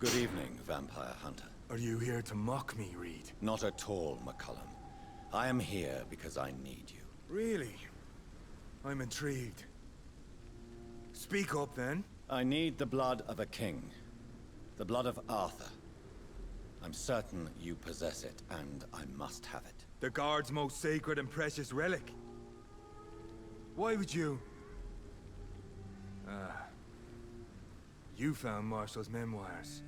Good evening, Vampire Hunter. Are you here to mock me, Reed? Not at all, McCullum. I am here because I need you. Really? I'm intrigued. Speak up, then. I need the blood of a king. The blood of Arthur. I'm certain you possess it, and I must have it. The Guard's most sacred and precious relic. Why would you? You found Marshall's memoirs.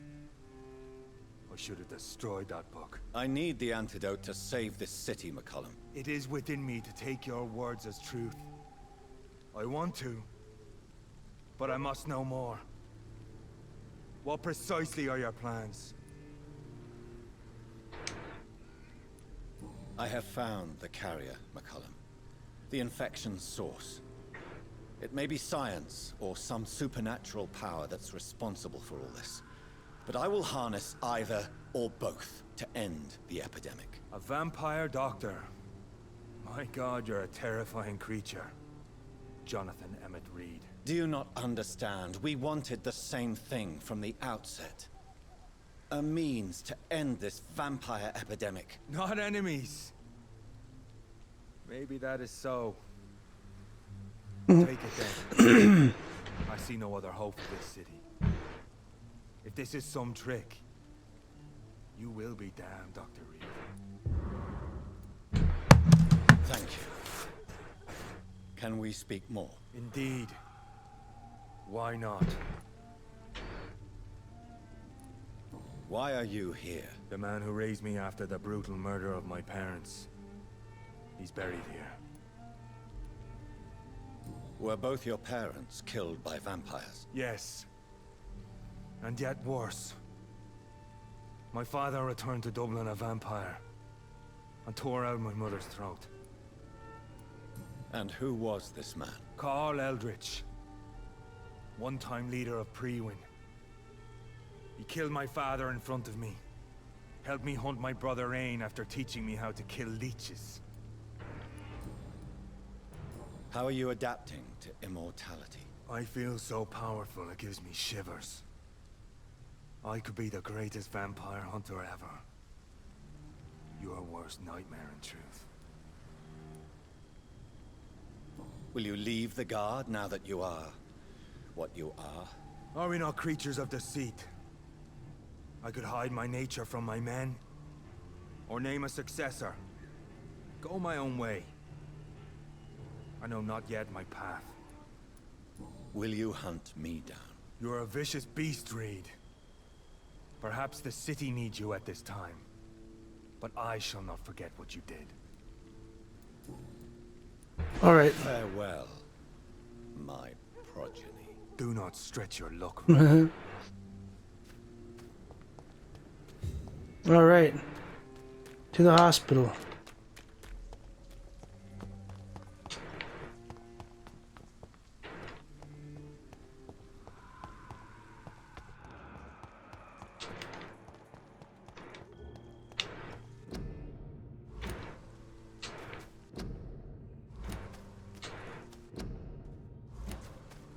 I should have destroyed that book. I need the antidote to save this city, McCullum. It is within me to take your words as truth. I want to, but I must know more. What precisely are your plans? I have found the carrier, McCullum. The infection's source. It may be science or some supernatural power that's responsible for all this. But I will harness either or both to end the epidemic. A vampire doctor. My God, you're a terrifying creature. Jonathan Emmett Reed. Do you not understand? We wanted the same thing from the outset. A means to end this vampire epidemic. Not enemies. Maybe that is so. Take it then. I see no other hope for this city. If this is some trick, you will be damned, Dr. Reed. Thank you. Can we speak more? Indeed. Why not? Why are you here? The man who raised me after the brutal murder of my parents. He's buried here. Were both your parents killed by vampires? Yes. And yet worse. My father returned to Dublin a vampire and tore out my mother's throat. And who was this man? Carl Eldritch. One-time leader of Prewin. He killed my father in front of me. Helped me hunt my brother Ain after teaching me how to kill leeches. How are you adapting to immortality? I feel so powerful it gives me shivers. I could be the greatest vampire hunter ever. Your worst nightmare, in truth. Will you leave the Guard now that you are what you are? Are we not creatures of deceit? I could hide my nature from my men, or name a successor. Go my own way. I know not yet my path. Will you hunt me down? You're a vicious beast, Reed. Perhaps the city needs you at this time. But I shall not forget what you did. All right. Farewell, my progeny. Do not stretch your luck. All right. To the hospital.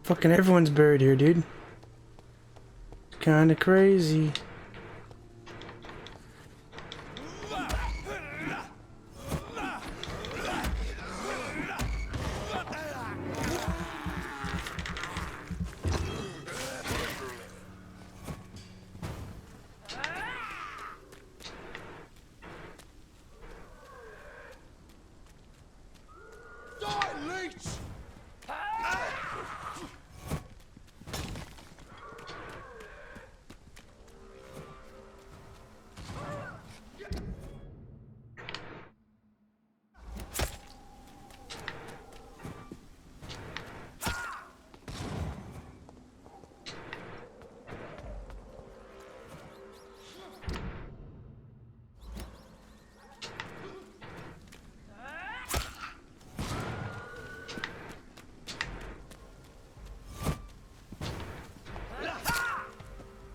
Fucking everyone's buried here, dude. It's kinda crazy.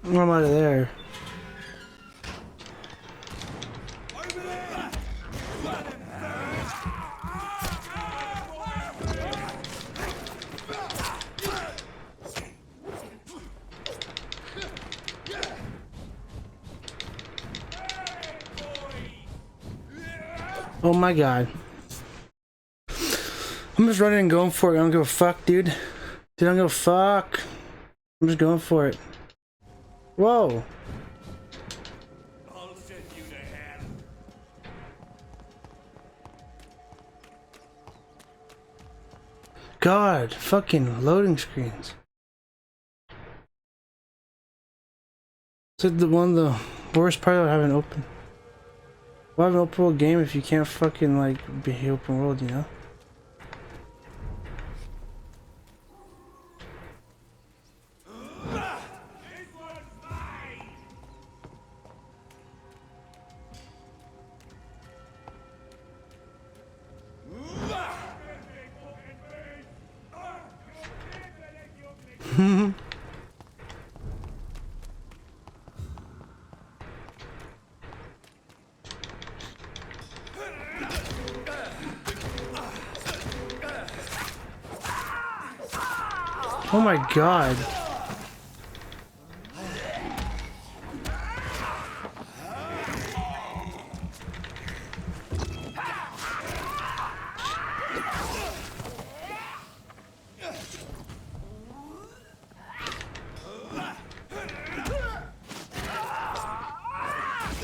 I'm out of there. Oh my god. I'm just running and going for it. I don't give a fuck, dude. Dude, I don't give a fuck. I'm just going for it. Whoa. I'll send you to hell. God, fucking loading screens. It's like one of the worst part of having open. Why have an open world game if you can't fucking like be open world, you know? Oh my god.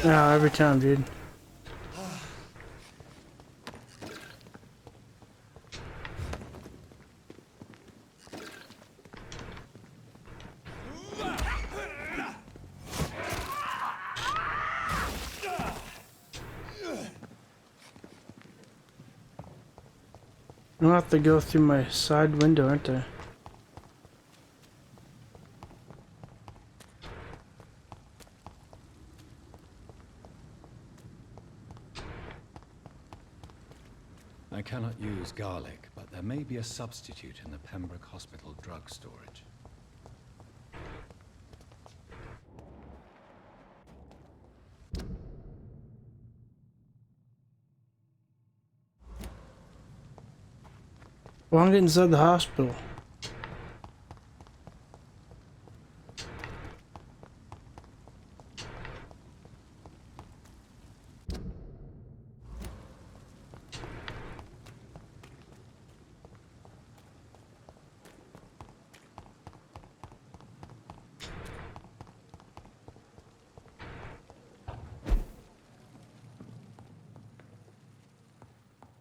Oh, every time, dude. I'll have to go through my side window, aren't I? I cannot use garlic, but there may be a substitute in the Pembroke Hospital drug storage. Well, I'm getting inside the hospital.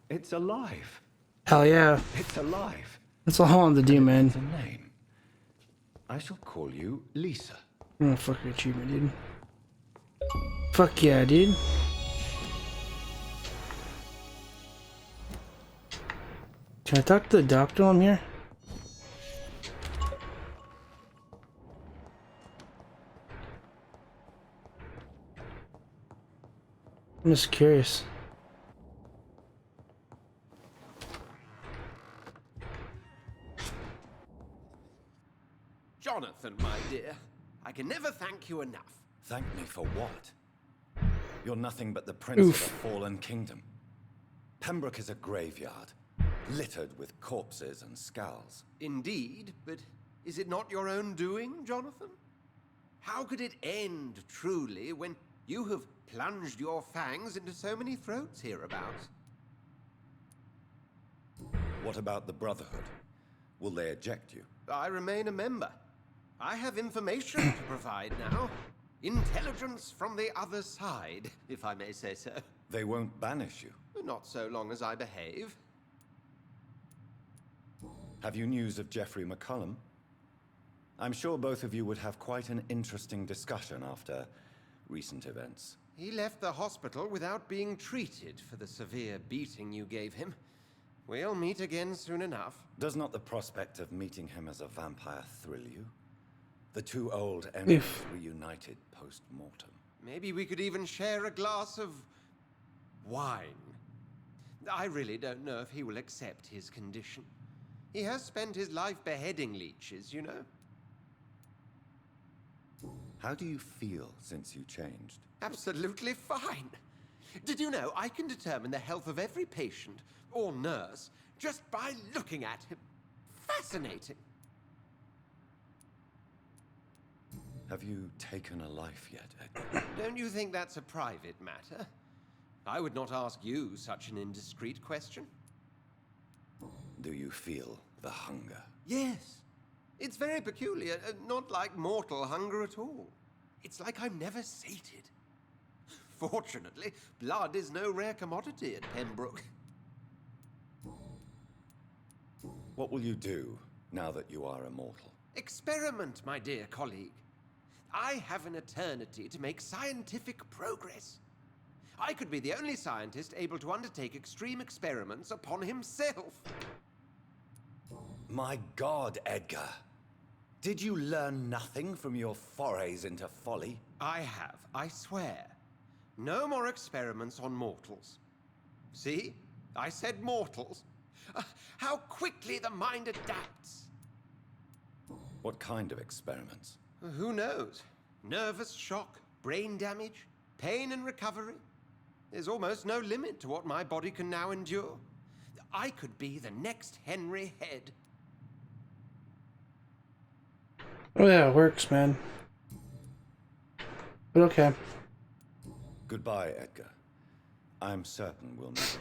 It's alive. Hell yeah. It's alive. That's all I wanted to do, man. It's a name. I shall call you Lisa. I'm gonna fuck your achievement, dude. Fuck yeah, dude. Can I talk to the doctor while I'm here? I'm just curious. Jonathan, my dear, I can never thank you enough. Thank me for what? You're nothing but the prince of a fallen kingdom. Pembroke is a graveyard, littered with corpses and skulls. Indeed, but is it not your own doing, Jonathan? How could it end, truly, when you have plunged your fangs into so many throats hereabouts? What about the Brotherhood? Will they eject you? I remain a member. I have information to provide now. Intelligence from the other side, if I may say so. They won't banish you. Not so long as I behave. Have you news of Geoffrey McCullum? I'm sure both of you would have quite an interesting discussion after recent events. He left the hospital without being treated for the severe beating you gave him. We'll meet again soon enough. Does not the prospect of meeting him as a vampire thrill you? The two old enemies reunited post-mortem. Maybe we could even share a glass of wine. I really don't know if he will accept his condition. He has spent his life beheading leeches, you know. How do you feel since you changed? Absolutely fine. Did you know I can determine the health of every patient or nurse just by looking at him? Fascinating. Have you taken a life yet, Edgar? Don't you think that's a private matter? I would not ask you such an indiscreet question. Do you feel the hunger? Yes. It's very peculiar, not like mortal hunger at all. It's like I'm never sated. Fortunately, blood is no rare commodity at Pembroke. What will you do now that you are immortal? Experiment, my dear colleague. I have an eternity to make scientific progress. I could be the only scientist able to undertake extreme experiments upon himself. My God, Edgar. Did you learn nothing from your forays into folly? I have, I swear. No more experiments on mortals. See? I said mortals. How quickly the mind adapts. What kind of experiments? Who knows? Nervous shock, brain damage, pain and recovery. There's almost no limit to what my body can now endure. I could be the next Henry Head. Oh yeah, it works, man. But okay. Goodbye, Edgar. I'm certain we'll meet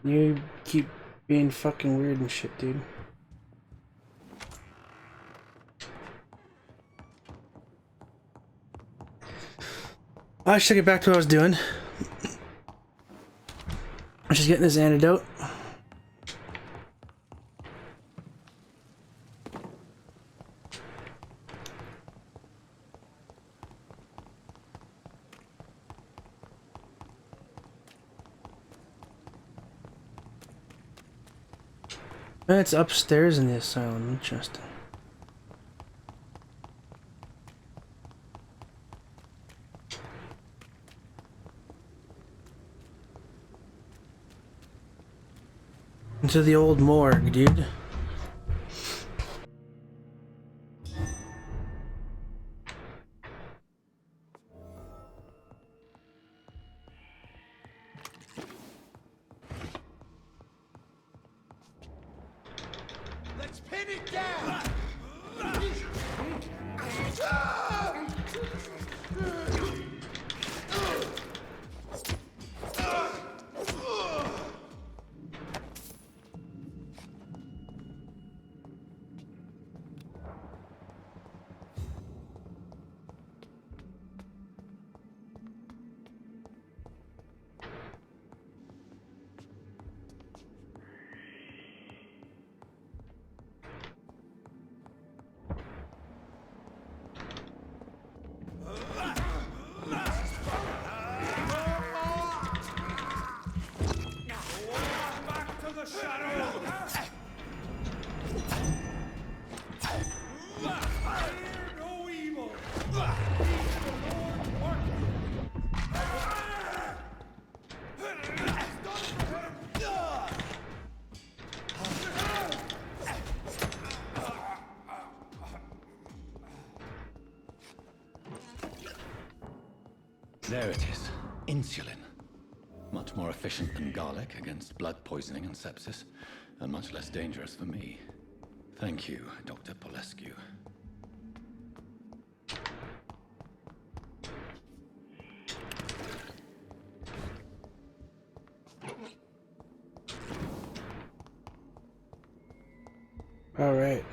again. You keep being fucking weird and shit, dude. I should get back to what I was doing. I'm just getting this antidote. And it's upstairs in the asylum. Interesting. Into the old morgue, dude. Let's pin it down! There it is. Insulin. Much more efficient than garlic against blood poisoning and sepsis, and much less dangerous for me. Thank you, Dr. Polescu. Alright.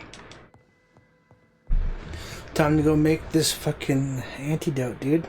Time to go make this fucking antidote, dude.